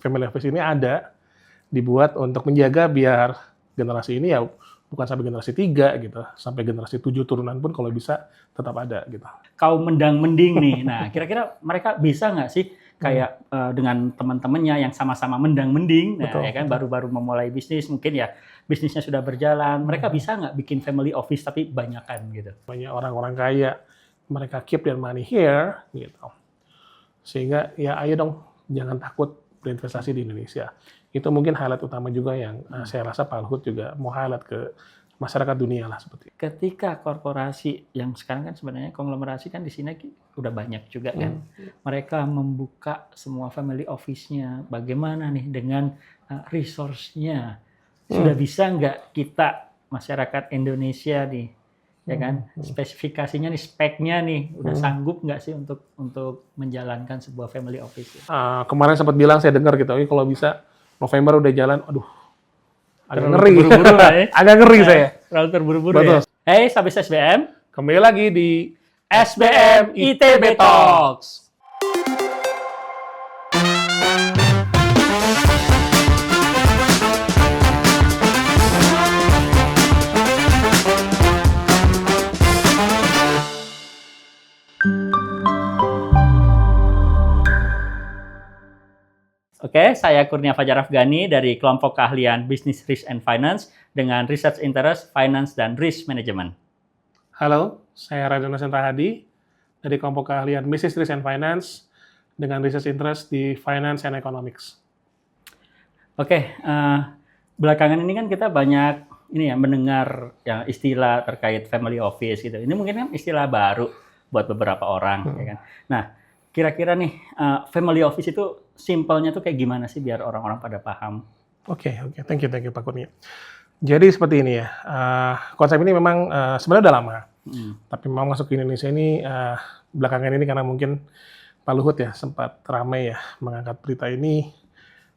family office ini ada dibuat untuk menjaga biar generasi ini ya bukan sampai generasi 3 gitu, sampai generasi 7 turunan pun kalau bisa tetap ada gitu. Kaum mendang-mending nih. Nah, kira-kira mereka bisa nggak sih kayak dengan teman-temannya yang sama-sama mendang-mending, nah Betul, ya kan betul. baru-baru memulai bisnis, mungkin ya bisnisnya sudah berjalan, mereka bisa nggak bikin family office tapi banyakan gitu? Banyak orang-orang kaya, mereka keep their money here gitu. Sehingga ya ayo dong jangan takut berinvestasi di Indonesia. Itu mungkin highlight utama juga yang saya rasa Pak Luhut juga mau highlight ke masyarakat dunia lah seperti itu. Ketika korporasi yang sekarang kan sebenarnya konglomerasi kan di sini udah banyak juga kan, mereka membuka semua family office-nya, bagaimana nih dengan resource-nya? Sudah bisa nggak kita masyarakat Indonesia nih, ya kan, spesifikasinya nih, speknya nih, udah sanggup nggak sih untuk menjalankan sebuah family office? Kemarin sempat bilang saya dengar gitu, kalau bisa November udah jalan, aduh agak Terlalu ngeri. terburu-buru lah ya. Agak ngeri saya. Terlalu terburu-buru Betul. ya. Hey, sahabat SBM. Kembali lagi di SBM ITB Talks. Oke, saya Kurnia Fajar Afghani dari kelompok keahlian Business Risk and Finance dengan Research Interest Finance dan Risk Management. Halo, saya Radana Sentra Hadi dari kelompok keahlian Business Risk and Finance dengan Research Interest di Finance and Economics. Oke, belakangan ini kan kita banyak mendengar ya istilah terkait family office gitu. Ini mungkin kan istilah baru buat beberapa orang, ya kan. Nah, kira-kira nih family office itu simpelnya tuh kayak gimana sih biar orang-orang pada paham? Oke, thank you Pak Kurnia. Jadi seperti ini ya, konsep ini memang sebenarnya udah lama, tapi memang masuk ke Indonesia ini belakangan ini karena mungkin Pak Luhut ya sempat ramai ya mengangkat berita ini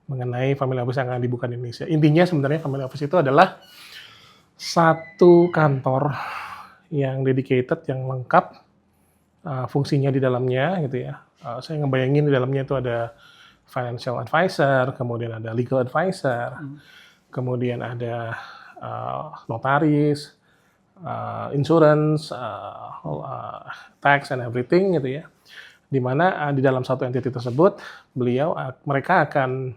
mengenai family office yang akan dibuka di Indonesia. Intinya sebenarnya family office itu adalah satu kantor yang dedicated, yang lengkap fungsinya di dalamnya gitu ya. Saya ngebayangin di dalamnya itu ada financial advisor, kemudian ada legal advisor, kemudian ada notaris, insurance, tax and everything gitu ya. Di mana di dalam satu entity tersebut mereka akan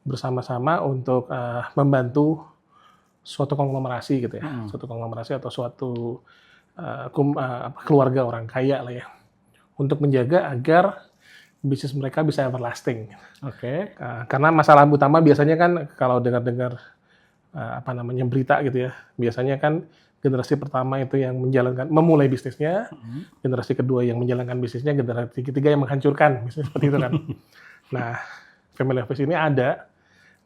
bersama-sama untuk membantu suatu konglomerasi gitu ya, suatu konglomerasi atau suatu keluarga orang kaya lah ya, untuk menjaga agar bisnis mereka bisa everlasting. Oke. Karena masalah utama biasanya kan kalau dengar-dengar berita gitu ya, biasanya kan generasi pertama itu yang memulai bisnisnya, generasi kedua yang menjalankan bisnisnya, generasi ketiga yang menghancurkan bisnis seperti itu kan. Nah, family office ini ada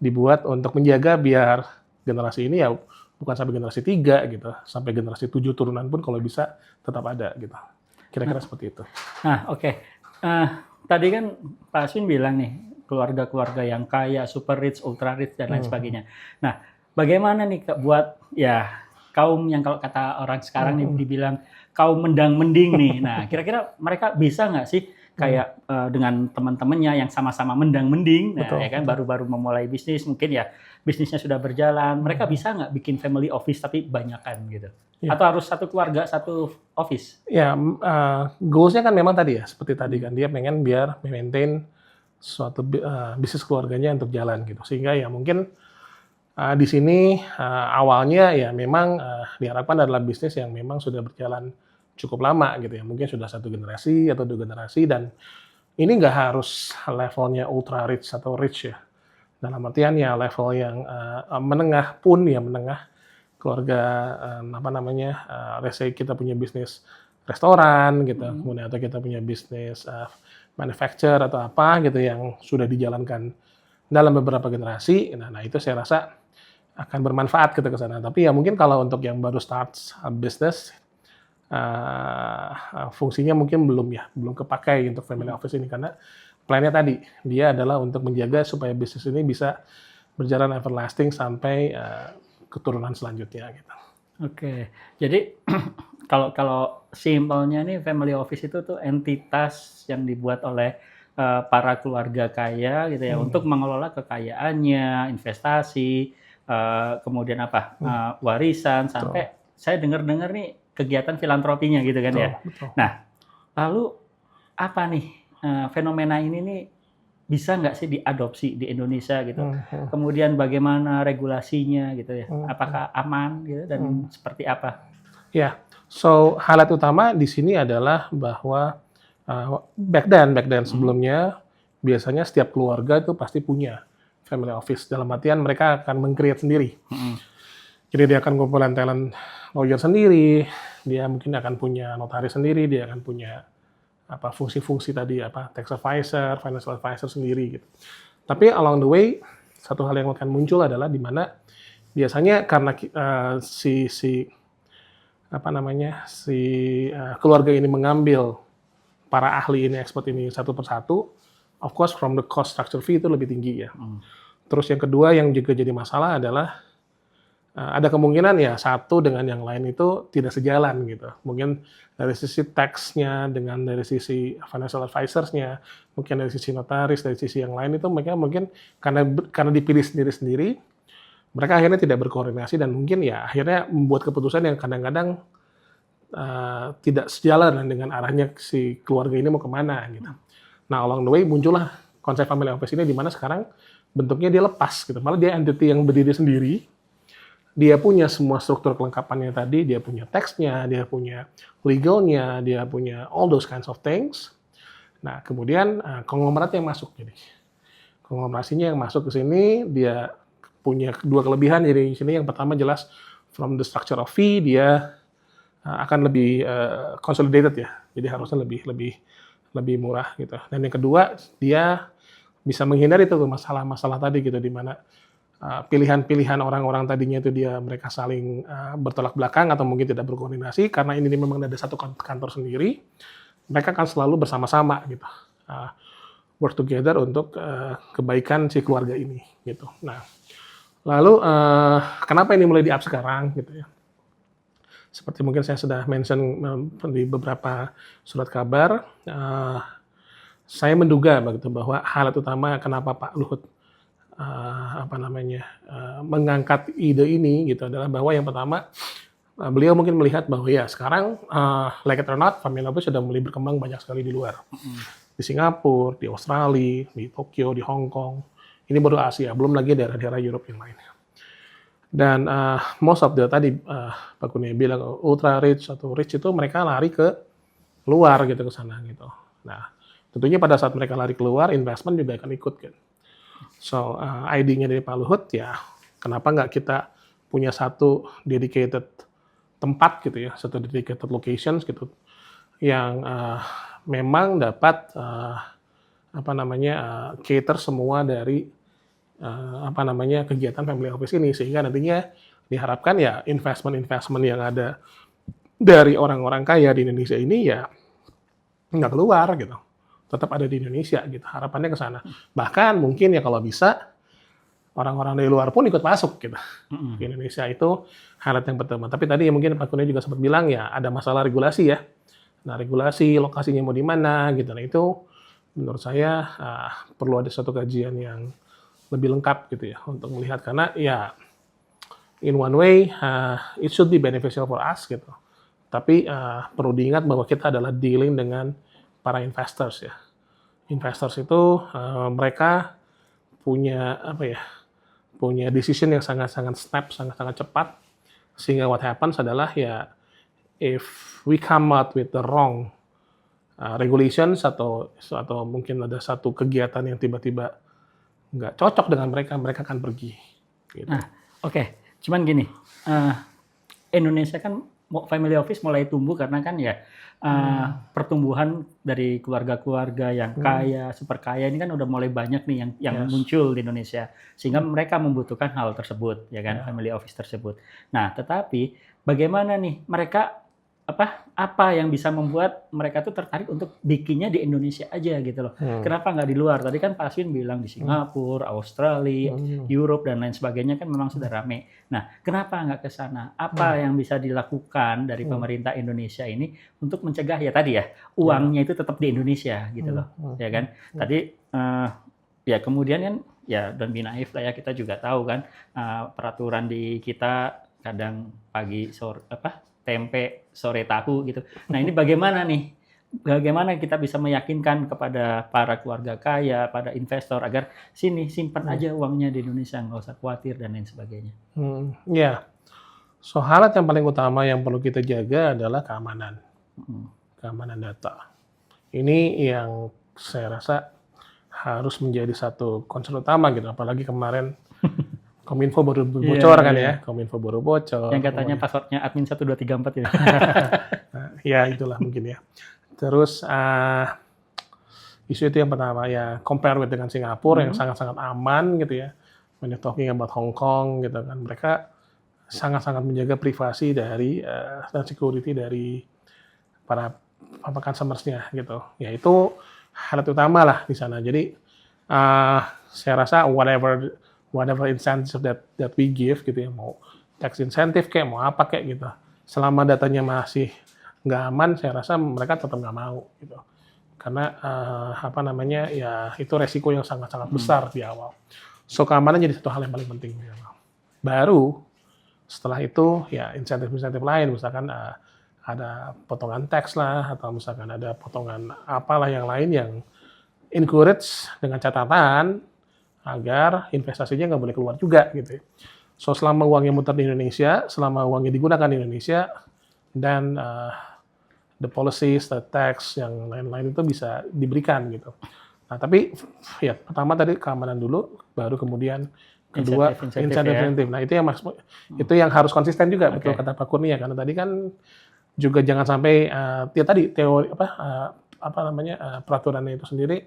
dibuat untuk menjaga biar generasi ini ya bukan sampai generasi 3 gitu, sampai generasi 7 turunan pun kalau bisa tetap ada gitu. Kira-kira seperti itu. Nah, oke. Tadi kan Pak Aswin bilang nih, keluarga-keluarga yang kaya, super rich, ultra rich, dan lain sebagainya. Nah, bagaimana nih buat ya kaum yang kalau kata orang sekarang nih dibilang kaum mendang-mending nih. Nah, kira-kira mereka bisa nggak sih kayak dengan teman-temannya yang sama-sama mendang-mending, nah ya kan baru-baru memulai bisnis, mungkin ya bisnisnya sudah berjalan, mereka bisa nggak bikin family office tapi banyakan gitu? Atau harus satu keluarga, satu office? Ya, goals-nya kan memang tadi ya, seperti tadi kan, dia pengen biar maintain suatu bisnis keluarganya untuk jalan gitu. Sehingga ya mungkin di sini awalnya ya memang diharapkan adalah bisnis yang memang sudah berjalan cukup lama gitu ya, mungkin sudah 1 generasi atau 2 generasi, dan ini nggak harus levelnya ultra rich atau rich ya. Dalam artian ya level yang menengah pun ya menengah, keluarga let's say kita punya bisnis restoran gitu, kemudian atau kita punya bisnis manufacture atau apa gitu yang sudah dijalankan dalam beberapa generasi. Nah itu saya rasa akan bermanfaat gitu ke sana. Tapi ya mungkin kalau untuk yang baru start bisnis, fungsinya mungkin belum kepakai untuk family office ini, karena plannya tadi dia adalah untuk menjaga supaya bisnis ini bisa berjalan everlasting sampai keturunan selanjutnya gitu. Oke, jadi kalau simpelnya nih family office itu tuh entitas yang dibuat oleh para keluarga kaya gitu ya untuk mengelola kekayaannya, investasi, kemudian apa warisan sampai saya dengar-dengar nih kegiatan filantropinya gitu kan ya. Betul. Nah, lalu apa nih fenomena ini nih bisa nggak sih diadopsi di Indonesia gitu? Kemudian bagaimana regulasinya gitu ya? Apakah aman gitu dan seperti apa? Ya, so highlight utama di sini adalah bahwa back then sebelumnya biasanya setiap keluarga itu pasti punya family office. Dalam artian mereka akan meng-create sendiri. Jadi dia akan kumpulan talent lawyer sendiri, dia mungkin akan punya notaris sendiri, dia akan punya fungsi-fungsi tadi tax advisor, financial advisor sendiri gitu. Tapi along the way satu hal yang akan muncul adalah di mana biasanya karena keluarga ini mengambil para ahli ini, expert ini satu persatu, of course from the cost structure fee itu lebih tinggi ya. Terus yang kedua yang juga jadi masalah adalah ada kemungkinan ya satu dengan yang lain itu tidak sejalan gitu. Mungkin dari sisi tax-nya, dengan dari sisi financial advisors-nya, mungkin dari sisi notaris, dari sisi yang lain itu mereka mungkin karena dipilih sendiri-sendiri, mereka akhirnya tidak berkoordinasi dan mungkin ya akhirnya membuat keputusan yang kadang-kadang tidak sejalan dengan arahnya si keluarga ini mau kemana gitu. Nah along the way muncullah konsep family office ini di mana sekarang bentuknya dia lepas gitu, malah dia entity yang berdiri sendiri. Dia punya semua struktur kelengkapannya tadi, dia punya teksnya, dia punya legalnya, dia punya all those kinds of things. Nah, kemudian konglomerat yang masuk jadi. Konglomerasinya yang masuk ke sini, dia punya dua kelebihan jadi di sini. Yang pertama jelas from the structure of fee dia akan lebih consolidated ya. Jadi harusnya lebih murah gitu. Dan yang kedua, dia bisa menghindari itu masalah-masalah tadi gitu di mana pilihan-pilihan orang-orang tadinya itu mereka saling bertolak belakang atau mungkin tidak berkoordinasi karena ini memang ada satu kantor sendiri, mereka akan selalu bersama-sama gitu, work together untuk kebaikan si keluarga ini gitu. Nah, lalu kenapa ini mulai di-up sekarang gitu ya? Seperti mungkin saya sudah mention di beberapa surat kabar, saya menduga begitu bahwa hal utama kenapa Pak Luhut mengangkat ide ini gitu adalah bahwa yang pertama beliau mungkin melihat bahwa ya sekarang like it or not family office sudah mulai berkembang banyak sekali di luar, di Singapura, di Australia, di Tokyo, di Hong Kong, ini baru Asia, belum lagi daerah-daerah Eropa yang lainnya. Dan most of the tadi Pak Kurnia bilang ultra rich atau rich itu mereka lari ke luar gitu ke sana gitu. Nah tentunya pada saat mereka lari keluar investment juga akan ikut kan. So, ID-nya dari Pak Luhut ya, kenapa nggak kita punya satu dedicated tempat gitu ya, satu dedicated locations gitu, yang memang dapat cater semua dari kegiatan family office ini sehingga nantinya diharapkan ya investment yang ada dari orang-orang kaya di Indonesia ini ya nggak keluar gitu. Tetap ada di Indonesia gitu, harapannya ke sana. Bahkan mungkin ya kalau bisa orang-orang dari luar pun ikut masuk gitu ke Indonesia, itu hal yang pertama. Tapi tadi mungkin Pak Kurnia juga sempat bilang ya ada masalah regulasi ya. Nah regulasi lokasinya mau di mana gitu, nah itu menurut saya perlu ada satu kajian yang lebih lengkap gitu ya untuk melihat karena ya in one way it should be beneficial for us gitu. Tapi perlu diingat bahwa kita adalah dealing dengan para investors ya. Investors itu mereka punya punya decision yang sangat-sangat snap, sangat-sangat cepat. Sehingga what happens adalah ya if we come out with the wrong regulations atau mungkin ada satu kegiatan yang tiba-tiba nggak cocok dengan mereka, mereka akan pergi. Gitu. Nah, oke. Cuman gini, Indonesia kan family office mulai tumbuh karena kan ya pertumbuhan dari keluarga-keluarga yang kaya, super kaya ini kan udah mulai banyak nih yang muncul di Indonesia sehingga mereka membutuhkan hal tersebut ya kan family office tersebut. Nah, tetapi bagaimana nih mereka apa yang bisa membuat mereka tuh tertarik untuk bikinnya di Indonesia aja gitu loh. Kenapa nggak di luar? Tadi kan Pak Aswin bilang di Singapura, Australia, Europe dan lain sebagainya kan memang sudah rame. Nah, kenapa nggak ke sana? Apa yang bisa dilakukan dari pemerintah Indonesia ini untuk mencegah ya tadi ya uangnya itu tetap di Indonesia gitu loh, ya kan? Tadi ya kemudian kan ya don't be naif lah ya, kita juga tahu kan peraturan di kita kadang pagi sore tempe sore tahu gitu. Nah ini bagaimana nih? Bagaimana kita bisa meyakinkan kepada para keluarga kaya, pada investor agar sini simpan aja uangnya di Indonesia, nggak usah khawatir dan lain sebagainya. Ya, so hal yang paling utama yang perlu kita jaga adalah keamanan, keamanan data. Ini yang saya rasa harus menjadi satu concern utama gitu, apalagi kemarin Kominfo baru bocor kan ya, Kominfo baru bocor. Yang katanya passwordnya admin 1234 ya. Ya itulah mungkin ya. Terus isu itu yang pertama ya, compare with dengan Singapura yang sangat-sangat aman gitu ya. When you're talking about Hong Kong gitu kan, mereka sangat-sangat menjaga privasi dari dan security dari para customers-nya gitu. Ya itu hal utama lah di sana. Jadi saya rasa whatever incentive that we give gitu ya, mau tax incentive kayak mau apa kayak gitu, selama datanya masih nggak aman, saya rasa mereka tetap nggak mau gitu, karena ya itu resiko yang sangat-sangat besar di awal. So keamanan jadi satu hal yang paling penting di awal. Baru setelah itu ya insentif lain, misalkan ada potongan tax lah, atau misalkan ada potongan apalah yang lain yang encourage dengan catatan agar investasinya nggak boleh keluar juga gitu. So selama uangnya muter di Indonesia, selama uangnya digunakan di Indonesia, dan the policies, the tax yang lain-lain itu bisa diberikan gitu. Nah tapi ya pertama tadi keamanan dulu, baru kemudian kedua insentif. Nah itu yang harus konsisten juga, betul kata Pak Kurnia, karena tadi kan juga jangan sampai ya tadi teori peraturannya itu sendiri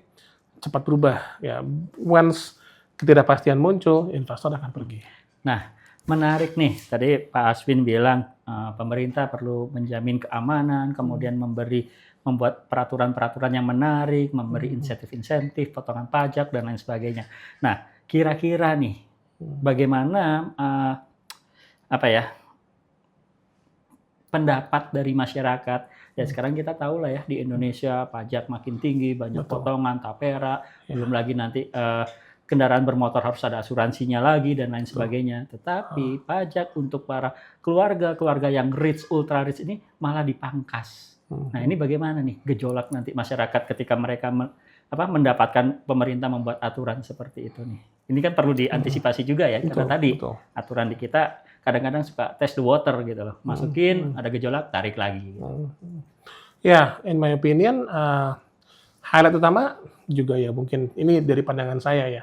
cepat berubah ya. Once ketidakpastian muncul, investor akan pergi. Nah, menarik nih. Tadi Pak Aswin bilang pemerintah perlu menjamin keamanan, kemudian membuat peraturan-peraturan yang menarik, memberi insentif-insentif, potongan pajak dan lain sebagainya. Nah, kira-kira nih bagaimana pendapat dari masyarakat? Ya sekarang kita tahu lah ya, di Indonesia pajak makin tinggi, banyak potongan, tapera, belum lagi nanti kendaraan bermotor harus ada asuransinya lagi dan lain sebagainya. Tetapi pajak untuk para keluarga yang rich, ultra rich ini malah dipangkas. Nah ini bagaimana nih gejolak nanti masyarakat ketika mereka mendapatkan pemerintah membuat aturan seperti itu nih. Ini kan perlu diantisipasi juga ya, karena tadi aturan di kita kadang-kadang suka test the water gitu loh. Masukin, ada gejolak, tarik lagi. Ya, in my opinion, highlight utama juga ya mungkin ini dari pandangan saya ya,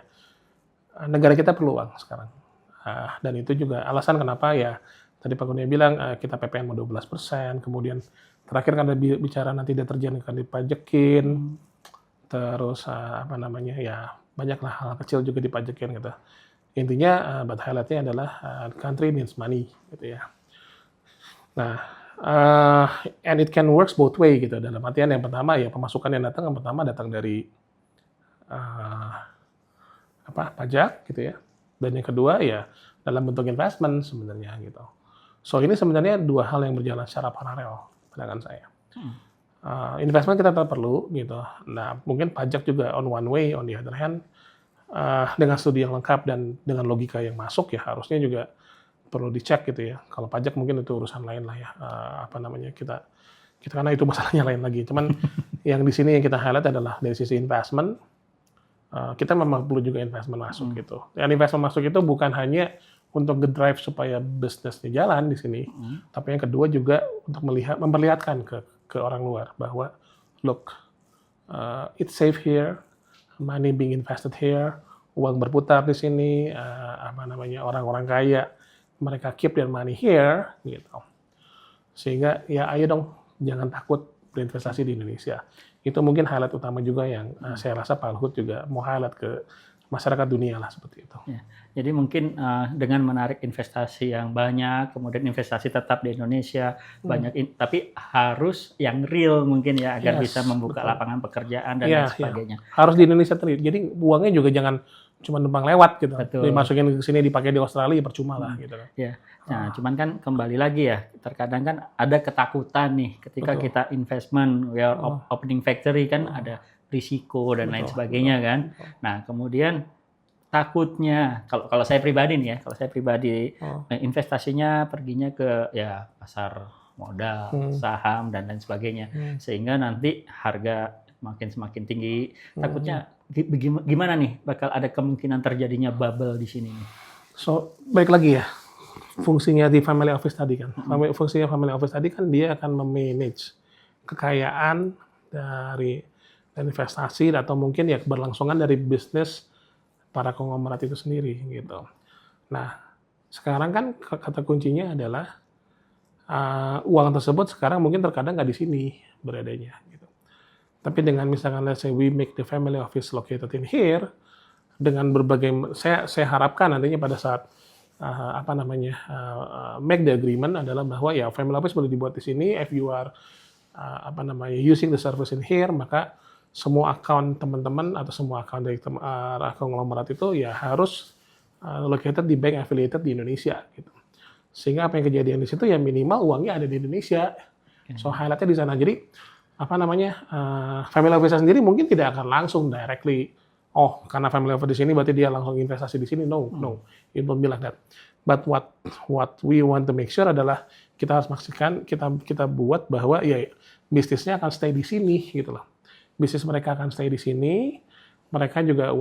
negara kita perlu uang sekarang. Dan itu juga alasan kenapa ya, tadi Pak Kurnia bilang kita PPN mau 12%, kemudian terakhir kan ada bicara nanti deterjen akan dipajekin, terus ya banyaklah hal kecil juga dipajekin gitu. Intinya, but highlight-nya adalah country needs money gitu ya. Nah, and it can works both way gitu. Dalam artian yang pertama ya pemasukan yang datang dari pajak gitu ya. Dan yang kedua ya dalam bentuk investment sebenarnya gitu. So ini sebenarnya dua hal yang berjalan secara paralel pandangan saya. Investment kita tetap perlu gitu. Nah mungkin pajak juga on one way, on the other hand dengan studi yang lengkap dan dengan logika yang masuk ya harusnya juga perlu dicek gitu ya. Kalau pajak mungkin itu urusan lain lah ya. Kita karena itu masalahnya lain lagi. Cuman yang di sini yang kita highlight adalah dari sisi investment. Kita memang perlu juga investment masuk gitu. Dan investment masuk itu bukan hanya untuk ngedrive supaya bisnisnya jalan di sini, tapi yang kedua juga untuk memperlihatkan ke orang luar bahwa look, it's safe here, money being invested here, uang berputar di sini, orang-orang kaya mereka keep their money here gitu. Sehingga ya ayo dong jangan takut berinvestasi di Indonesia. Itu mungkin highlight utama juga yang saya rasa Pak Luhut juga mau highlight ke masyarakat dunia lah seperti itu. Ya. Jadi mungkin dengan menarik investasi yang banyak, kemudian investasi tetap di Indonesia tapi harus yang real mungkin ya agar bisa membuka lapangan pekerjaan dan lain sebagainya. Harus di Indonesia terus. Jadi uangnya juga jangan cuma numpang lewat gitu. Betul. Dimasukin ke sini dipakai di Australia percuma lah gitu. Ya. Nah, cuman kan kembali lagi ya, terkadang kan ada ketakutan nih ketika kita investment, opening factory kan ada risiko dan lain sebagainya kan. Nah, kemudian takutnya kalau saya pribadi nih ya, investasinya perginya ke ya pasar modal, saham dan lain sebagainya, sehingga nanti harga semakin tinggi. Takutnya gimana nih bakal ada kemungkinan terjadinya bubble di sini nih. So baik lagi ya, fungsinya di family office tadi kan, fungsinya family office tadi kan dia akan memanage kekayaan dari investasi atau mungkin ya keberlangsungan dari bisnis para konglomerat itu sendiri gitu. Nah, sekarang kan kata kuncinya adalah uang tersebut sekarang mungkin terkadang nggak di sini beradanya. Gitu. Tapi dengan misalkan let's say we make the family office located in here, dengan berbagai, saya harapkan nantinya pada saat make the agreement adalah bahwa ya family office boleh dibuat di sini. If you are using the service in here, maka semua account teman-teman atau semua account dari konglomerat itu ya harus located di bank affiliated di Indonesia gitu. Sehingga apa yang kejadian di situ ya minimal uangnya ada di Indonesia. So highlightnya di sana. Jadi family office sendiri mungkin tidak akan langsung directly karena family office di sini berarti dia langsung investasi di sini. No, it won't be like that. But what we want to make sure adalah kita harus pastikan kita buat bahwa ya bisnisnya akan stay di sini gitu loh. Bisnis mereka akan stay di sini, mereka juga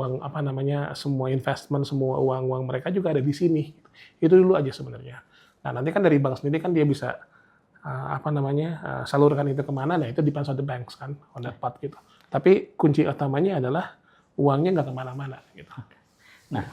semua investment, semua uang mereka juga ada di sini. Itu dulu aja sebenarnya. Nah nanti kan dari bank sendiri kan dia bisa salurkan itu kemana, nah itu depends on the banks kan, on that part gitu. Tapi kunci utamanya adalah uangnya nggak kemana-mana gitu. Nah,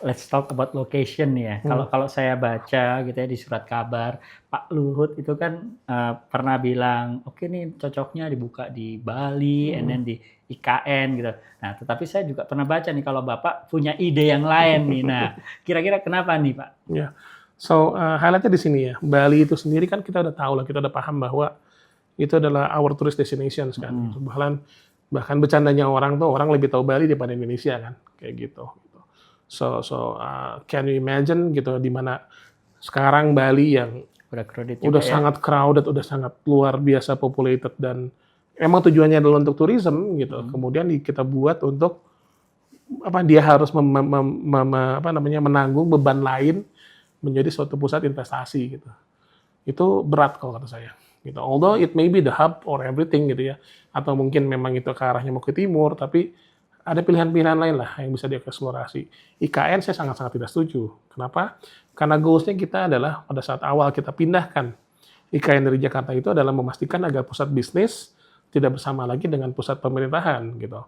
let's talk about location nih ya. Kalau saya baca gitu ya di surat kabar, Pak Luhut itu kan pernah bilang, oke nih cocoknya dibuka di Bali, and then di IKN gitu. Nah, tetapi saya juga pernah baca nih kalau Bapak punya ide yang lain nih. Nah, kira-kira kenapa nih Pak? Ya, so highlightnya di sini ya. Bali itu sendiri kan kita udah tahu lah, kita udah paham bahwa itu adalah our tourist destinations kan. Bahkan bercandanya orang lebih tahu Bali daripada Indonesia kan, kayak gitu. So can you imagine gitu di mana sekarang Bali yang udah sangat crowded, udah sangat luar biasa populated dan emang tujuannya adalah untuk tourism gitu. Kemudian kita buat untuk dia harus menanggung beban lain menjadi suatu pusat investasi gitu. Itu berat kalau kata saya. Gitu. Although it may be the hub or everything gitu ya, atau mungkin memang itu ke arahnya mau ke timur, tapi ada pilihan-pilihan lain lah yang bisa dieksplorasi. IKN saya sangat-sangat tidak setuju. Kenapa? Karena goals-nya kita adalah pada saat awal kita pindahkan IKN dari Jakarta itu adalah memastikan agar pusat bisnis tidak bersama lagi dengan pusat pemerintahan gitu.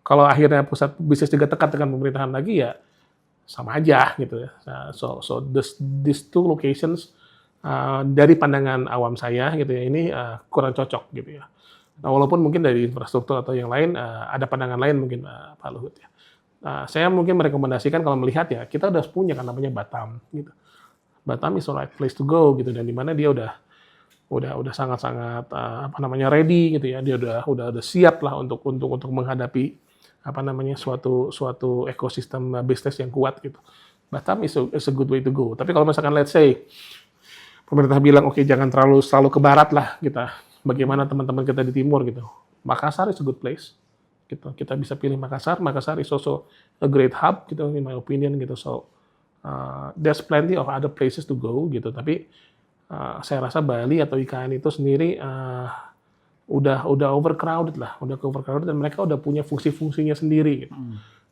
Kalau akhirnya pusat bisnis juga dekat dengan pemerintahan lagi ya sama aja gitu ya. So these two locations dari pandangan awam saya gitu ya ini kurang cocok gitu ya. Nah, walaupun mungkin dari infrastruktur atau yang lain ada pandangan lain mungkin Pak Luhut ya. Saya mungkin merekomendasikan kalau melihat ya kita udah punya kan namanya Batam gitu. Batam is the right place to go gitu dan di mana dia udah sangat-sangat ready gitu ya. Dia udah siap lah untuk menghadapi suatu ekosistem bisnis yang kuat gitu. Batam is a good way to go. Tapi kalau misalkan let's say pemerintah bilang oke, jangan selalu ke barat lah kita. Bagaimana teman-teman kita di timur gitu. Makassar is a good place. Gitu. Kita bisa pilih Makassar. Makassar is also a great hub gitu in my opinion gitu. So there's plenty of other places to go gitu. Tapi saya rasa Bali atau IKN itu sendiri udah overcrowded lah, dan mereka udah punya fungsi-fungsinya sendiri gitu.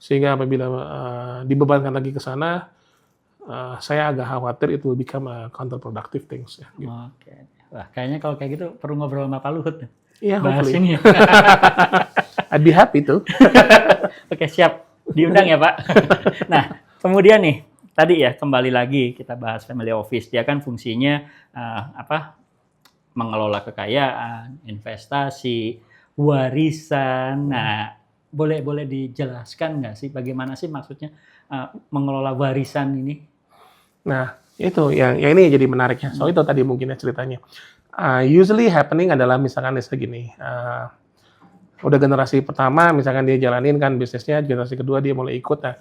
Sehingga apabila dibebankan lagi ke sana, saya agak khawatir itu become counterproductive things ya. Gitu. Oke. Wah, kayaknya kalau kayak gitu perlu ngobrol sama Pak Luhut. Iya, bahas ini. I'd be happy to. Oke, siap. Diundang ya, Pak. Nah, kemudian nih, tadi ya kembali lagi kita bahas family office. Dia kan fungsinya mengelola kekayaan, investasi, warisan. Nah, boleh dijelaskan nggak sih bagaimana sih maksudnya mengelola warisan ini? Nah, itu yang ini jadi menariknya. So itu tadi mungkin ya ceritanya. Usually happening adalah misalkan segini. Udah generasi pertama misalkan dia jalanin kan bisnisnya, generasi kedua dia mulai ikut. Nah,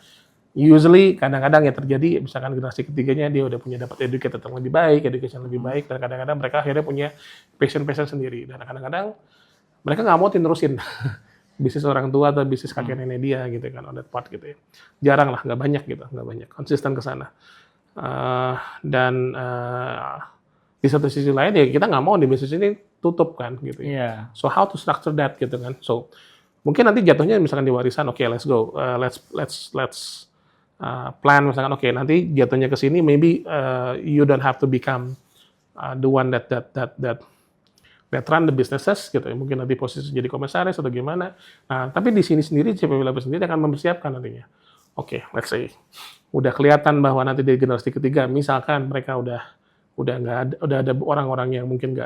usually kadang-kadang ya terjadi misalkan generasi ketiganya dia udah punya dapat education yang lebih baik, education lebih baik, dan kadang-kadang mereka akhirnya punya passion sendiri. Dan kadang-kadang mereka nggak mau terusin bisnis orang tua atau bisnis kakek nenek dia gitu kan, on that part gitu ya. Jarang lah, nggak banyak gitu, nggak banyak. Konsisten ke sana. Dan di satu sisi lain ya kita nggak mau di bisnis ini tutup kan gitu ya. Iya. So how to structure that gitu kan. So mungkin nanti jatuhnya misalkan di warisan, oke, let's go, let's plan misalkan, oke, nanti jatuhnya ke sini, maybe you don't have to become the one that run the businesses gitu ya. Mungkin nanti posisi jadi komisaris atau gimana. Nah, tapi di sini sendiri CPW Lab sendiri akan mempersiapkan nantinya. Oke, let's say udah kelihatan bahwa nanti di generasi ketiga misalkan mereka udah ada orang-orang yang mungkin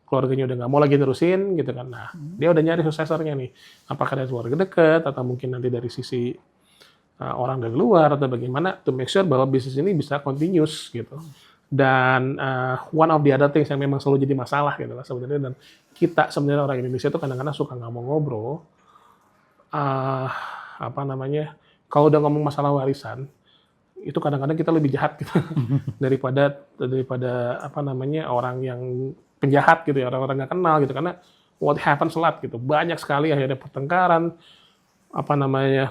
keluarganya udah nggak mau lagi terusin gitu kan. Nah, dia udah nyari suksesornya nih. Apakah dari keluarga dekat atau mungkin nanti dari sisi orang dari luar atau bagaimana to make sure bahwa bisnis ini bisa continuous gitu. Dan one of the other things yang memang selalu jadi masalah gitu lah sebenarnya, dan kita sebenarnya orang Indonesia itu kadang-kadang suka nggak mau ngobrol kalau udah ngomong masalah warisan itu kadang-kadang kita lebih jahat gitu daripada orang yang penjahat gitu ya, orang-orang nggak kenal gitu, karena what happens a lot gitu, banyak sekali akhirnya pertengkaran,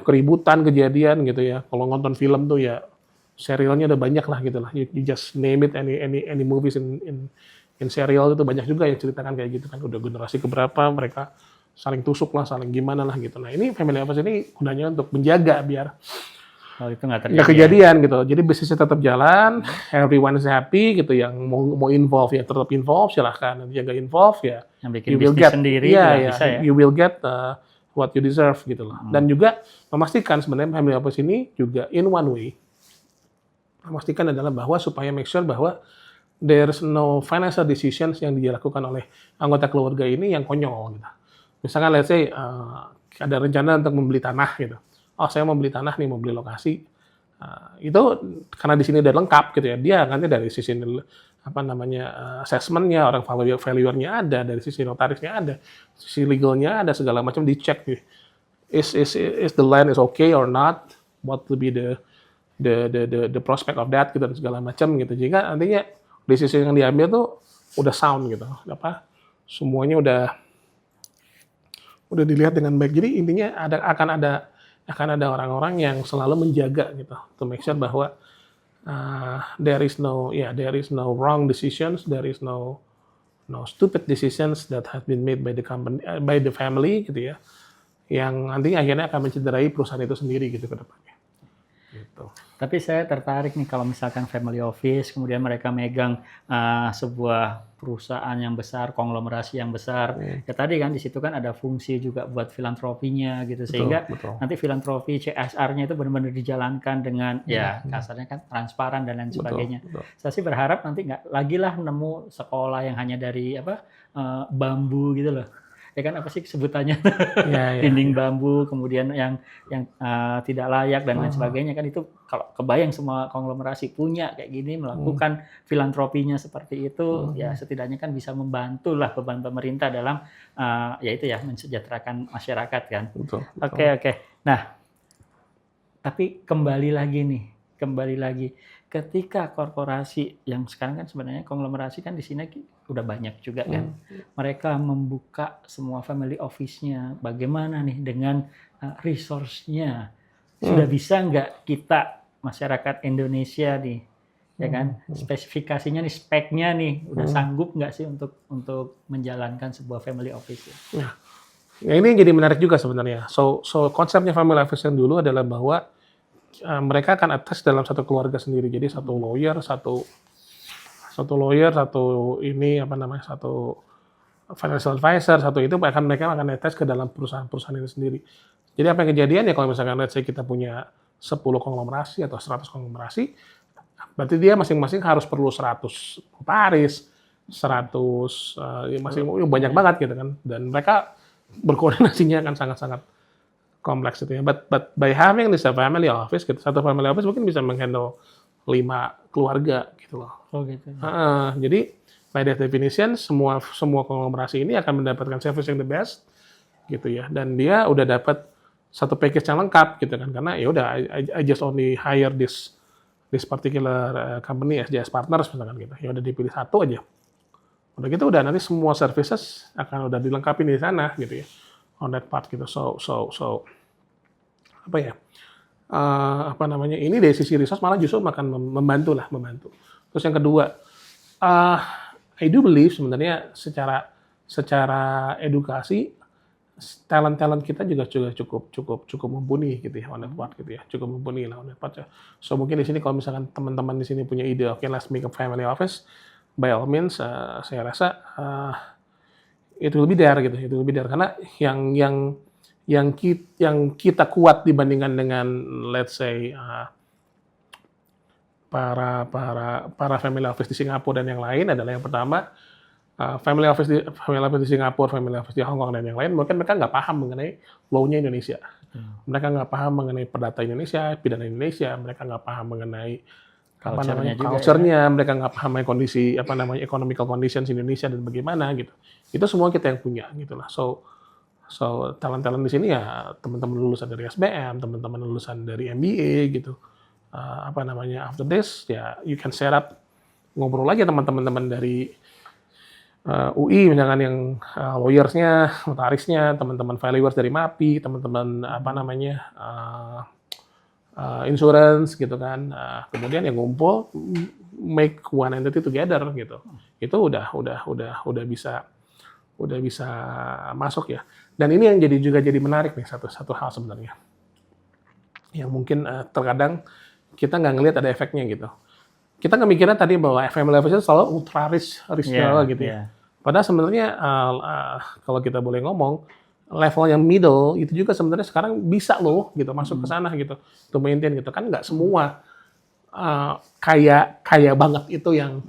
keributan, kejadian gitu ya. Kalau nonton film tuh ya serialnya udah banyak lah gitu lah. You just name it, any movies in serial itu banyak juga yang ceritakan kayak gitu kan. Udah generasi keberapa mereka saling tusuk lah, saling gimana lah gitu. Nah ini family office ini gunanya untuk menjaga biar itu nggak kejadian gitu. Jadi bisnisnya tetap jalan, everyone is happy gitu. Yang mau involve ya tetap involve, silahkan. Nanti yang nggak involve ya yang bikin bisnis sendiri bisa ya. You will get what you deserve gitu loh. Dan juga memastikan sebenarnya family office ini juga in one way memastikan adalah bahwa supaya make sure bahwa there's no financial decisions yang dilakukan oleh anggota keluarga ini yang konyol gitu. Misalkan let's say ada rencana untuk membeli tanah gitu. Oh, saya mau beli tanah nih, mau beli lokasi. Itu karena di sini udah lengkap gitu ya. Dia nanti dari sisi assessment-nya, orang valuernya ada, dari sisi notarisnya ada, sisi legalnya ada, segala macam dicek gitu. Is the land is okay or not? What will be the prospect of that gitu dan segala macam gitu. Jika nantinya decision yang diambil tuh udah sound gitu. Semuanya udah dilihat dengan baik. Jadi intinya akan ada orang-orang yang selalu menjaga gitu to make sure bahwa there is no wrong decisions, there is no stupid decisions that have been made by the company, by the family gitu ya. Yang nantinya akhirnya akan mencederai perusahaan itu sendiri gitu ke depannya. Gitu. Tapi saya tertarik nih kalau misalkan family office, kemudian mereka megang sebuah perusahaan yang besar, konglomerasi yang besar. Ya tadi kan di situ kan ada fungsi juga buat filantropinya gitu, sehingga nanti filantropi CSR-nya itu benar-benar dijalankan dengan kasarnya kan transparan dan lain sebagainya. Saya sih berharap nanti nggak lagi lah nemu sekolah yang hanya dari bambu gitu loh. Ya kan apa sih sebutannya dinding bambu, kemudian yang tidak layak dan lain sebagainya kan, itu kalau kebayang semua konglomerasi punya kayak gini melakukan filantropinya seperti itu ya setidaknya kan bisa membantu lah beban pemerintah dalam mensejahterakan masyarakat kan. Oke. Nah, tapi kembali lagi ketika korporasi yang sekarang kan sebenarnya konglomerasi kan di sini udah banyak juga kan. Mereka membuka semua family office-nya. Bagaimana nih dengan resource-nya? Sudah bisa nggak kita masyarakat Indonesia nih, ya kan? Spesifikasinya nih, speknya nih, udah sanggup nggak sih untuk menjalankan sebuah family office? Ya, ini jadi menarik juga sebenarnya. So konsepnya family office yang dulu adalah bahwa mereka akan attach dalam satu keluarga sendiri. Jadi satu lawyer, satu financial advisor, mereka akan attach ke dalam perusahaan itu sendiri. Jadi apa yang kejadian ya kalau misalkan let's say kita punya 10 konglomerasi atau 100 konglomerasi, berarti dia masing-masing harus perlu 100 notaris, 100 banyak banget gitu kan. Dan mereka berkoordinasinya akan sangat-sangat kompleks itu ya. But by having this family office, gitu, satu family office mungkin bisa menghandle 5 keluarga gitu loh. Oh gitu. Jadi by that definition semua konglomerasi ini akan mendapatkan service yang the best gitu ya. Dan dia udah dapat satu package yang lengkap gitu kan. Karena ya udah I just only hire this particular company as JS partners misalkan gitu. Ya udah dipilih satu aja. Udah gitu udah nanti semua services akan udah dilengkapi di sana gitu ya. On that part gitu. So apa ya? Ini dari sisi resource malah justru akan membantu. Terus yang kedua, I do believe sebenarnya secara edukasi talent kita juga cukup mumpuni gitu ya on that part gitu ya, cukup mumpuni lah on that part ya. So mungkin di sini kalau misalkan teman-teman di sini punya ide, okay, let's make a family office, by all means, saya rasa it will be there gitu, karena yang kita kuat dibandingkan dengan let's say para family office di Singapura dan yang lain adalah yang pertama, family office di Singapura, family office di Hong Kong dan yang lain, mungkin mereka nggak paham mengenai law-nya Indonesia. Mereka nggak paham mengenai perdata Indonesia, pidana Indonesia, mereka nggak paham mengenai culture-nya, mereka nggak paham mengenai kondisi economical conditions Indonesia dan bagaimana gitu. Itu semua kita yang punya gitu lah. So talent di sini ya teman-teman lulusan dari SBM, teman-teman lulusan dari MBA gitu. After this ya you can set up ngobrol aja teman-teman dari UI misalkan yang lawyersnya, notarisnya, teman-teman valuers dari MAPI, teman-teman insurance gitu kan. Kemudian yang ngumpul make one entity together gitu. Itu udah bisa masuk ya. Dan ini yang jadi menarik nih satu hal sebenarnya. Yang mungkin terkadang kita nggak ngelihat ada efeknya gitu. Kita nggak mikirnya tadi bahwa family office itu selalu ultra rich gitu ya. Padahal sebenarnya kalau kita boleh ngomong, level yang middle itu juga sebenarnya sekarang bisa loh gitu masuk ke sana gitu, to maintain gitu kan. Nggak semua kaya banget itu yang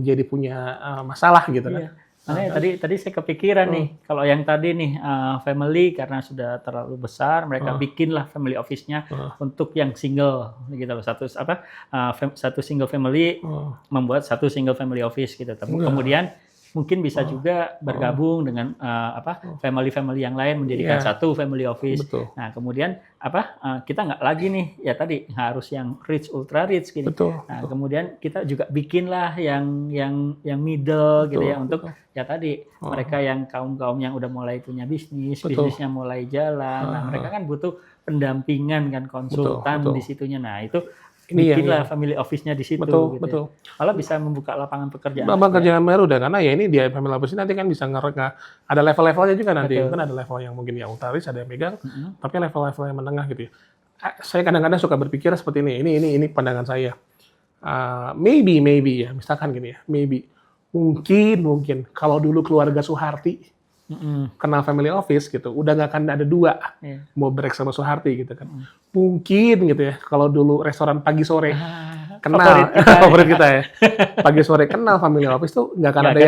jadi punya masalah gitu kan. Makanya tadi saya kepikiran nih, kalau yang tadi nih family karena sudah terlalu besar, mereka bikinlah family office-nya untuk yang single gitu loh. Satu single family membuat satu single family office gitu. Kemudian mungkin bisa juga bergabung dengan family yang lain menjadikan satu family office. Betul. Nah, kemudian kita nggak lagi nih ya tadi harus yang rich ultra rich gitu. Nah, kemudian kita juga bikinlah yang middle gitu ya untuk ya tadi mereka yang kaum yang udah mulai punya bisnisnya mulai jalan. Nah, mereka kan butuh pendampingan kan, konsultan di situnya. Nah, itu bikinlah family office-nya di situ. Betul. Malah bisa membuka lapangan pekerjaan. Pekerjaan baru dah, karena ya ini dia family office nanti kan bisa ada level-levelnya juga nanti. Kan ada level yang mungkin ya utaris, ada yang megang, tapi level-level yang menengah gitu ya. Saya kadang-kadang suka berpikir seperti ini. Ini pandangan saya. Maybe ya, misalkan gini ya, maybe mungkin kalau dulu keluarga Soeharti kenal family office gitu, udah nggak akan ada dua mau break sama Soeharti gitu kan. Mungkin gitu ya, kalau dulu restoran pagi sore kenal favorit kita ya, pagi sore kenal family office tuh nggak akan ada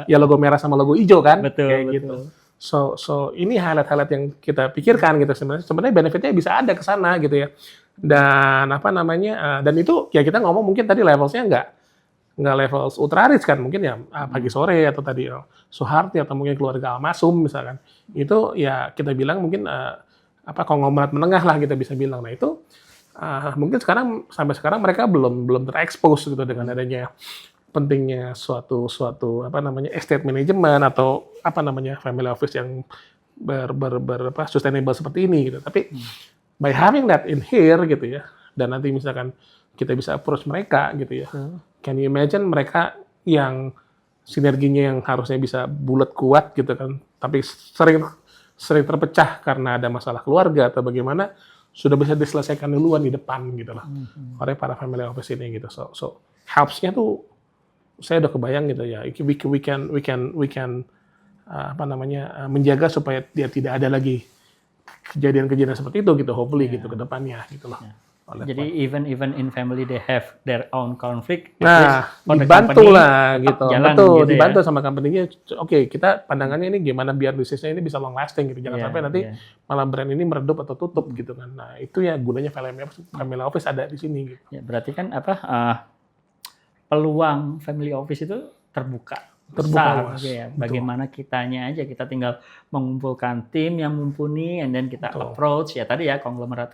yang logo merah sama logo hijau kan, kayak gitu. So ini highlight yang kita pikirkan gitu sebenarnya benefitnya bisa ada ke sana gitu ya. Dan dan itu ya kita ngomong mungkin tadi levelnya nggak level ultra rich kan, mungkin ya pagi sore atau tadi Soeharti atau mungkin keluarga Almasum misalkan. Itu ya kita bilang mungkin konglomerat menengah lah kita bisa bilang. Nah itu mungkin sampai sekarang mereka belum terekspos gitu dengan adanya pentingnya suatu estate management atau family office yang sustainable seperti ini gitu. Tapi by having that in here gitu ya, dan nanti misalkan kita bisa approach mereka gitu ya. Can you imagine mereka yang sinerginya yang harusnya bisa bulat kuat gitu kan, tapi sering terpecah karena ada masalah keluarga atau bagaimana, sudah bisa diselesaikan duluan di depan gitu lah oleh para family office ini gitu. So helps-nya tuh saya udah kebayang gitu ya. We can menjaga supaya dia tidak ada lagi kejadian-kejadian seperti itu gitu, hopefully gitu ke depannya gitu loh. on that Jadi point. even in family they have their own conflict. At Nah, least for the dibantu company lah tetap gitu. jalan Betul, gitu ya. dibantu sama company-nya. Oke, kita pandangannya ini gimana biar bisnisnya ini bisa long lasting gitu. Jangan Iya, sampai nanti iya. malah brand ini meredup atau tutup gitu kan. Nah, itu ya gunanya family office ada di sini gitu. Ya, berarti kan peluang family office itu terbuka besar Luas. gitu ya. Betul. Bagaimana kitanya aja, kita tinggal mengumpulkan tim yang mumpuni, and then kita Betul. approach ya tadi ya konglomerat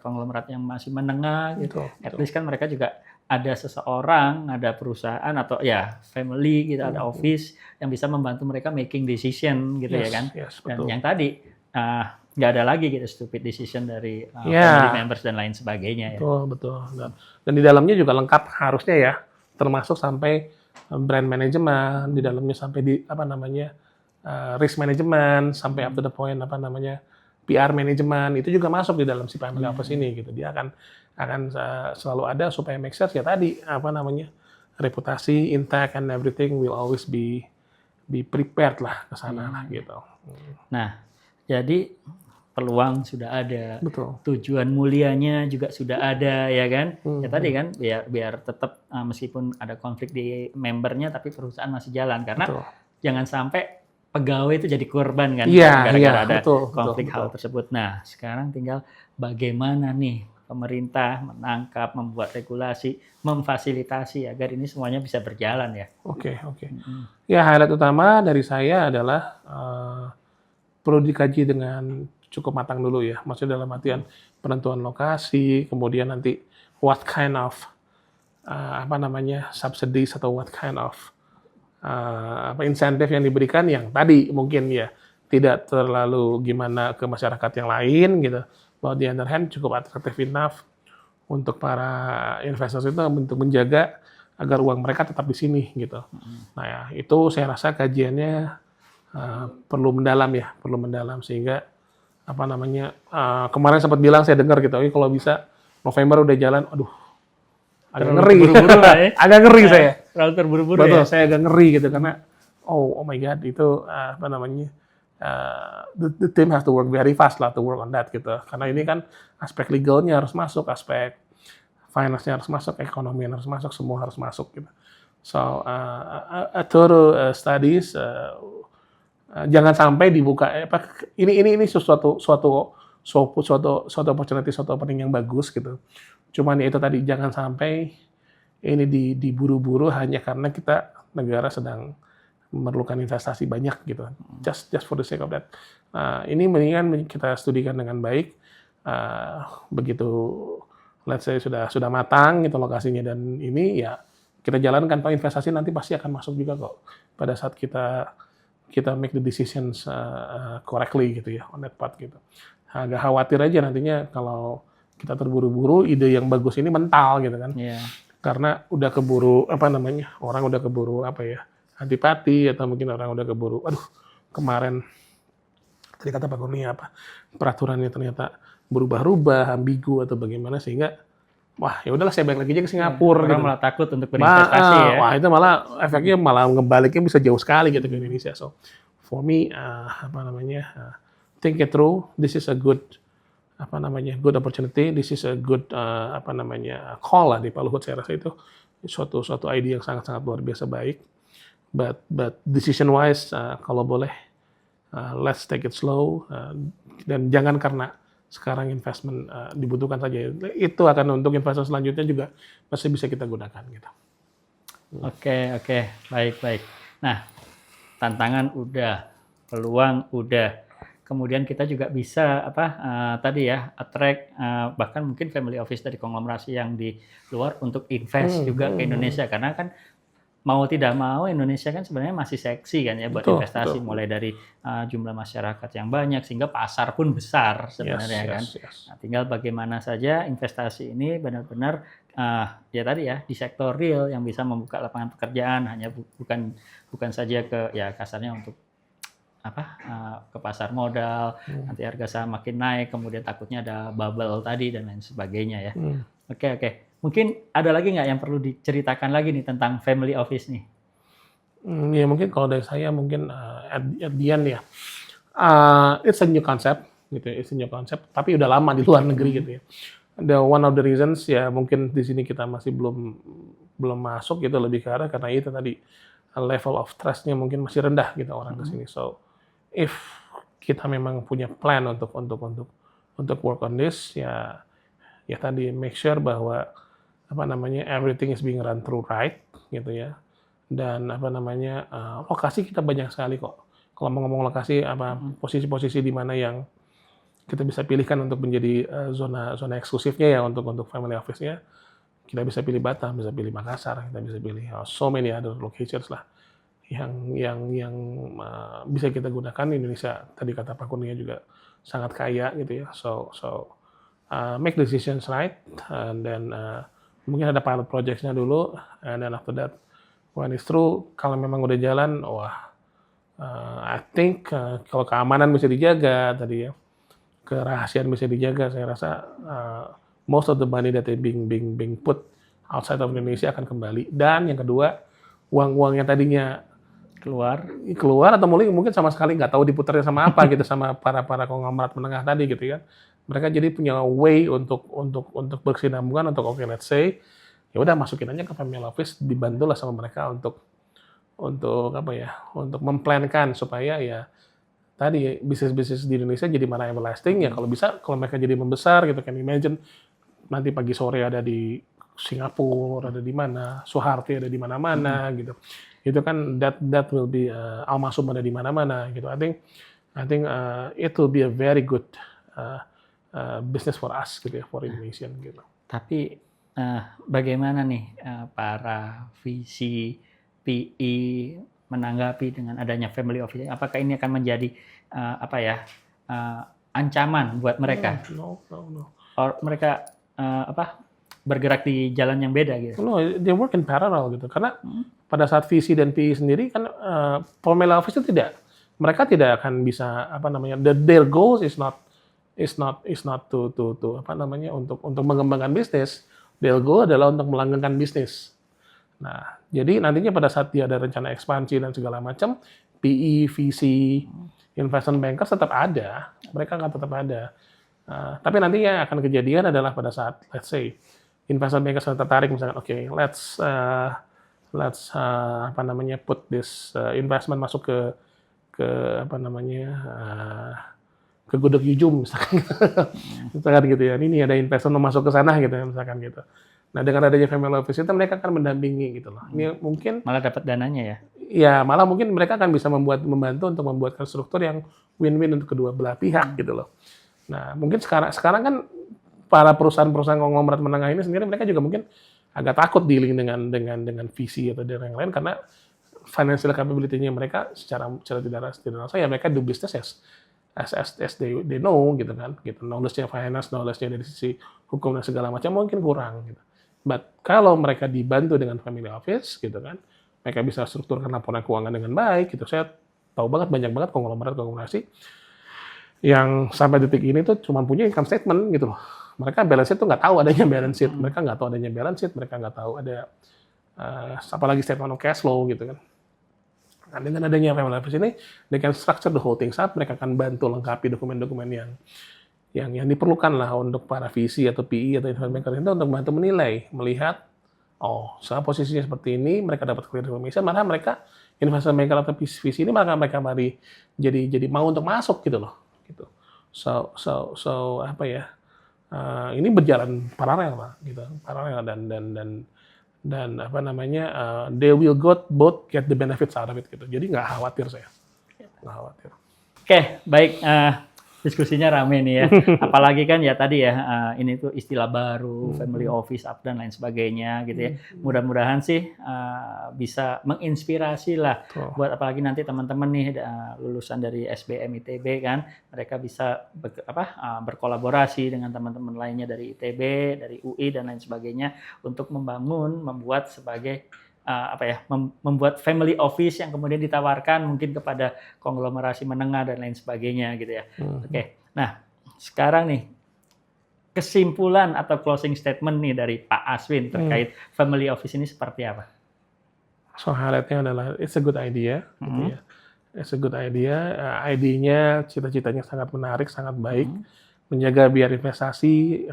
yang masih menengah gitu. Betul, At betul. least kan mereka juga ada seseorang, ada perusahaan atau ya family gitu, ada office yang bisa membantu mereka making decision gitu ya kan. Yes, Dan betul. yang tadi nggak ada lagi gitu stupid decision dari Ya. family members dan lain sebagainya ya. Betul, betul. Dan di dalamnya juga lengkap harusnya ya, termasuk sampai brand management, di dalamnya sampai di risk management, sampai up to the point PR management, itu juga masuk di dalam si family office ini gitu. Dia akan selalu ada supaya make sure ya tadi reputasi intact and everything will always be prepared lah ke sana lah gitu. Nah, jadi peluang sudah ada, Betul. tujuan mulianya juga sudah ada ya kan. Ya tadi kan biar tetap meskipun ada konflik di membernya tapi perusahaan masih jalan karena Betul. jangan sampai pegawai itu jadi korban kan Iya, gara-gara ada betul, konflik betul, hal betul. tersebut. Nah, sekarang tinggal bagaimana nih pemerintah menangkap, membuat regulasi, memfasilitasi agar ini semuanya bisa berjalan ya. Oke. Ya, highlight utama dari saya adalah perlu dikaji dengan cukup matang dulu ya. Maksudnya dalam artian penentuan lokasi, kemudian nanti what kind of subsidies atau what kind of insentif yang diberikan yang tadi mungkin ya tidak terlalu gimana ke masyarakat yang lain gitu. Bahwa di other hand cukup atraktif enough untuk para investor itu untuk menjaga agar uang mereka tetap di sini gitu. Nah ya, itu saya rasa kajiannya perlu mendalam sehingga kemarin sempat bilang saya dengar gitu, kalau bisa November udah jalan, aduh agak ngeri, Terburu-buru lah ya. agak ngeri saya. Terlalu terburu-buru Betul, ya. saya agak ngeri gitu karena oh my god itu the team has to work very fast lah to work on that gitu. Karena ini kan aspek legalnya harus masuk, aspek finance-nya harus masuk, ekonomi harus masuk, semua harus masuk gitu. So a thorough studies jangan sampai dibuka ini suatu opportunity, suatu opening yang bagus gitu. Cuman ya itu tadi jangan sampai ini diburu-buru hanya karena kita negara sedang memerlukan investasi banyak gitu. Just for the sake of that. Ini mendingan kita studikan dengan baik. Begitu let's say sudah matang gitu lokasinya dan ini ya kita jalankan. Pak, investasi nanti pasti akan masuk juga kok pada saat kita make the decisions correctly gitu ya on that part gitu. Agak khawatir aja nantinya kalau kita terburu-buru ide yang bagus ini mental gitu kan. Iya. Karena udah keburu orang udah keburu antipati atau mungkin orang udah keburu kemarin tadi kata Pak Kurnia peraturannya ternyata berubah-ubah, ambigu atau bagaimana sehingga wah ya udahlah saya balik lagi aja ke Singapura Orang gitu. malah takut untuk berinvestasi ya. Wah itu malah efeknya malah ngebaliknya bisa jauh sekali gitu ke Indonesia. So for me think it through. This is a good good opportunity. This is a good call lah di Pak Luhut. Saya rasa itu suatu ide yang sangat-sangat luar biasa baik. But decision wise kalau boleh let's take it slow dan jangan karena sekarang investment dibutuhkan saja. Itu akan untuk investor selanjutnya juga masih bisa kita gunakan gitu. Oke, baik. Nah, tantangan udah, peluang udah. Kemudian kita juga bisa tadi ya attract bahkan mungkin family office dari konglomerasi yang di luar untuk invest juga ke Indonesia karena kan mau tidak mau Indonesia kan sebenarnya masih seksi kan ya buat investasi mulai dari jumlah masyarakat yang banyak sehingga pasar pun besar sebenarnya kan. Yes. Nah, tinggal bagaimana saja investasi ini benar-benar ya tadi ya di sektor real yang bisa membuka lapangan pekerjaan hanya bukan saja ke ya kasarnya untuk ke pasar modal, nanti harga saham makin naik, kemudian takutnya ada bubble tadi dan lain sebagainya ya. Oke. Mungkin ada lagi nggak yang perlu diceritakan lagi nih tentang family office nih? Ya mungkin kalau dari saya mungkin at the end ya, it's a new concept gitu, it's a new concept, tapi udah lama di luar negeri gitu ya. one of the reasons ya mungkin di sini kita masih belum masuk gitu lebih ke arah karena itu tadi level of trust-nya mungkin masih rendah gitu orang ke sini. So if kita memang punya plan untuk work on this ya tadi make sure bahwa everything is being run through right gitu ya. Dan lokasi kita banyak sekali kok. Kalau mau ngomong lokasi posisi-posisi di mana yang kita bisa pilihkan untuk menjadi zona eksklusifnya ya untuk family office-nya. Kita bisa pilih Batam, bisa pilih Makassar, kita bisa pilih so many other locations lah yang bisa kita gunakan. Indonesia tadi kata Pak Kurnia juga sangat kaya gitu ya. So make decisions right and then mungkin ada pilot projects-nya dulu and then after that when it's through kalau memang udah jalan I think kalau keamanan bisa dijaga tadi ya, kerahasiaan bisa dijaga, saya rasa most of the money that being put outside of Indonesia akan kembali. Dan yang kedua, uang yang tadinya keluar atau mungkin sama sekali nggak tahu diputarnya sama apa gitu sama para konglomerat menengah tadi gitu kan. Mereka jadi punya way untuk berkesinambungan untuk let's say ya udah masukin aja ke family office, dibantulah sama mereka untuk memplankan supaya ya tadi bisnis di Indonesia jadi mana everlasting ya kalau mereka jadi membesar gitu kan, imagine nanti pagi sore ada di Singapura, ada di mana, Suharti ada di mana-mana gitu. Itu kan that will be Almasum ada di mana-mana gitu. I think it will be a very good business for us gitu ya, for Indonesian gitu. Tapi bagaimana nih para VC PE menanggapi dengan adanya family office? Apakah ini akan menjadi ancaman buat mereka? No. Or mereka bergerak di jalan yang beda gitu? No, they work in parallel gitu. Karena pada saat VC dan PE sendiri kan family office itu mereka tidak akan bisa their goals is not to untuk mengembangkan bisnis. Their goal adalah untuk melanggengkan bisnis. Nah, jadi nantinya pada saat dia ada rencana ekspansi dan segala macam, PE, VC, investment bankers tetap ada, mereka akan tetap ada. Tapi nantinya akan kejadian adalah pada saat, let's say, investment bankers tertarik misalkan, okay, let's put this investment masuk ke Gudeg Yujum misalkan gitu ya. Ini ada investor mau masuk ke sana gitu ya, misalkan gitu. Nah, dengan adanya family office itu mereka akan mendampingi gitu loh. Ini mungkin malah dapat dananya ya. Ya, malah mungkin mereka akan bisa membantu untuk membuatkan struktur yang win-win untuk kedua belah pihak gitu loh. Nah, mungkin sekarang kan para perusahaan konglomerat menengah ini sendiri mereka juga mungkin agak takut dealing dengan VC atau dengan yang lain karena financial capability-nya mereka secara tidak rasa ya mereka do business as they know gitu kan. Gitu. Knowledge-nya finance, knowledge-nya dari sisi hukum dan segala macam mungkin kurang gitu. But kalau mereka dibantu dengan family office gitu kan, mereka bisa strukturkan laporan keuangan dengan baik gitu. Saya tahu banyak banget konglomerasi yang sampai detik ini tuh cuma punya income statement gitu loh. Mereka balance sheet tuh nggak tahu adanya balance sheet, mereka nggak tahu ada apalagi statement of cash flow gitu kan. Nah, dengan adanya family office ini, they can structure the whole things up, mereka akan bantu lengkapi dokumen-dokumen yang diperlukan lah untuk para VC atau PE atau investment banker itu untuk membantu melihat sekarang posisinya seperti ini, mereka dapat clear information, malah mereka investment banker atau VC ini mereka mari jadi mau untuk masuk gitu loh, gitu. So ini berjalan paralel lah, gitu, paralel dan they will both get the benefits out of it gitu. Jadi nggak khawatir saya, nggak khawatir. Oke, baik. Diskusinya rame nih ya. Apalagi kan ya tadi ya, ini tuh istilah baru, family office, up dan lain sebagainya gitu ya. Mudah-mudahan sih bisa menginspirasi lah buat apalagi nanti teman-teman nih lulusan dari SBM ITB kan, mereka bisa berkolaborasi dengan teman-teman lainnya dari ITB, dari UI dan lain sebagainya untuk membuat sebagai membuat family office yang kemudian ditawarkan mungkin kepada konglomerasi menengah dan lain sebagainya gitu ya. Oke. Nah, sekarang nih kesimpulan atau closing statement nih dari Pak Aswin terkait family office ini seperti apa? So highlight-nya adalah it's a good idea gitu ya. It's a good idea. Idenya, cita-citanya sangat menarik, sangat baik. menjaga biar investasi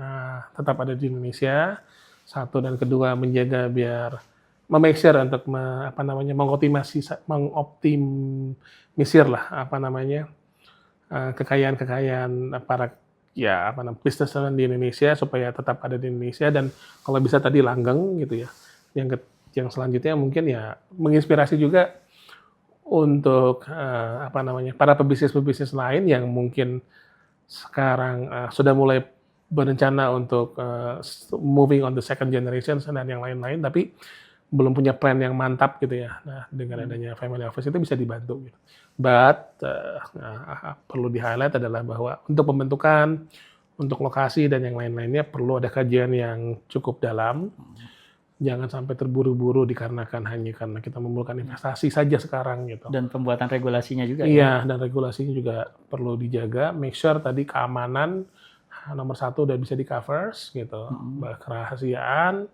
tetap ada di Indonesia, satu, dan kedua menjaga biar make sure untuk mengoptimisir lah kekayaan para bisnismen di Indonesia supaya tetap ada di Indonesia, dan kalau bisa tadi langgeng gitu ya. Yang selanjutnya mungkin ya menginspirasi juga untuk para pebisnis lain yang mungkin sekarang sudah mulai berencana untuk moving on the second generation dan yang lain-lain, tapi belum punya plan yang mantap gitu ya. Nah, dengan adanya family office itu bisa dibantu gitu. But perlu di-highlight adalah bahwa untuk pembentukan, untuk lokasi dan yang lain-lainnya perlu ada kajian yang cukup dalam. Jangan sampai terburu-buru dikarenakan hanya karena kita memerlukan investasi saja sekarang gitu. Dan pembuatan regulasinya juga. Iya, dan regulasinya juga perlu dijaga. Make sure tadi keamanan nomor satu udah bisa di-cover gitu. Kerahasiaan.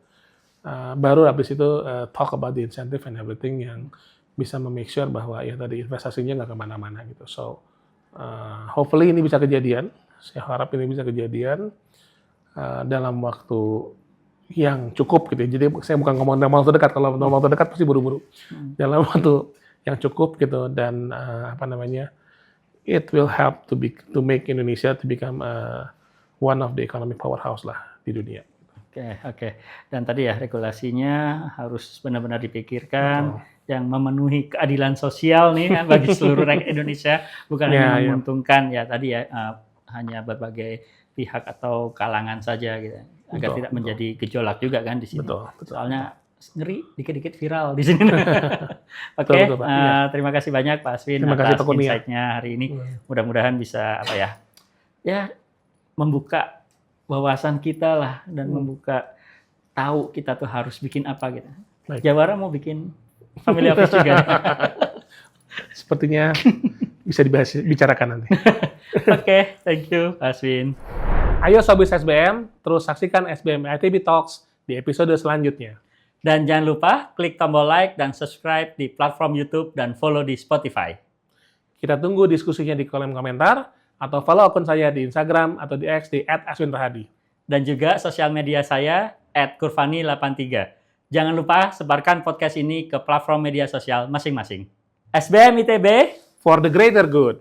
Baru habis itu talk about the incentive and everything yang bisa make sure bahwa ya tadi investasinya nggak kemana-mana gitu. So hopefully ini bisa kejadian. Saya harap ini bisa kejadian dalam waktu yang cukup gitu. Jadi saya bukan ngomong dalam waktu dekat. Kalau dalam waktu dekat pasti buru-buru. Dalam waktu yang cukup gitu, dan it will help to make Indonesia to become one of the economic powerhouse lah di dunia. Oke. Dan tadi ya regulasinya harus benar-benar dipikirkan yang memenuhi keadilan sosial nih bagi seluruh rakyat Indonesia, bukan hanya menguntungkan ya tadi ya hanya berbagai pihak atau kalangan saja gitu, agar tidak menjadi gejolak juga kan di sini. Betul. Soalnya ngeri dikit-dikit viral di sini. Oke, terima kasih banyak Pak Aswin atas insight-nya hari ini. Mudah-mudahan bisa membuka wawasan kita lah, dan membuka tahu kita tuh harus bikin apa gitu. Jawara mau bikin family office juga. Sepertinya bisa dibicarakan nanti. Oke, thank you Pak Aswin. Ayo Sobat SBM, terus saksikan SBM ITB Talks di episode selanjutnya. Dan jangan lupa klik tombol like dan subscribe di platform YouTube dan follow di Spotify. Kita tunggu diskusinya di kolom komentar, atau follow akun saya di Instagram atau di X di @aswinrahadi. Dan juga sosial media saya @kurvani83. Jangan lupa sebarkan podcast ini ke platform media sosial masing-masing. SBM ITB for the greater good.